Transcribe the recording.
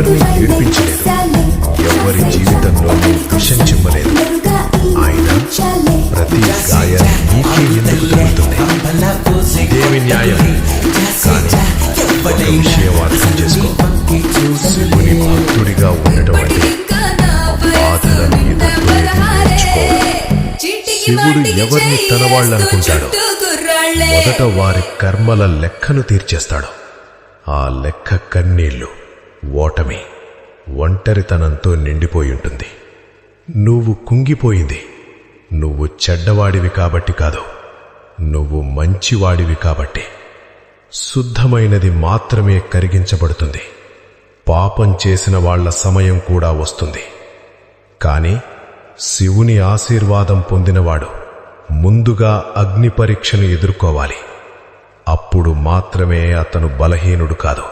ఎవరిని ఏడిపించలేదు, ఎవరి జీవితంలోనూ విషం చిమ్మలేదు. ఆయన ప్రతి గాయం నీకే ఎందుకు తగులుతుంది? ఇదేమి న్యాయం? కానీ ఒక విషయం అర్థం చేసుకో, శివుని భక్తుడిగా ఉండటం అంటే బాధలను ఎదుర్కొనేది నేర్చుకోవాలి. శివుడు ఎవరిని తన వాళ్ళనుకుంటాడో మొదట వారి కర్మల లెక్కను తీర్చేస్తాడు. ఆ లెక్క కన్నీళ్లు, ఓటమి, ఒంటరితనంతో నిండిపోయి ఉంటుంది. నువ్వు కుంగిపోయింది నువ్వు చెడ్డవాడివి కాబట్టి కాదు, నువ్వు మంచివాడివి కాబట్టి. శుద్ధమైనది మాత్రమే కరిగించబడుతుంది. పాపం చేసిన వాళ్ల సమయం కూడా వస్తుంది. కాని శివుని ఆశీర్వాదం పొందినవాడు ముందుగా అగ్ని పరీక్షను ఎదుర్కోవాలి. అప్పుడు మాత్రమే అతను బలహీనుడు కాదు.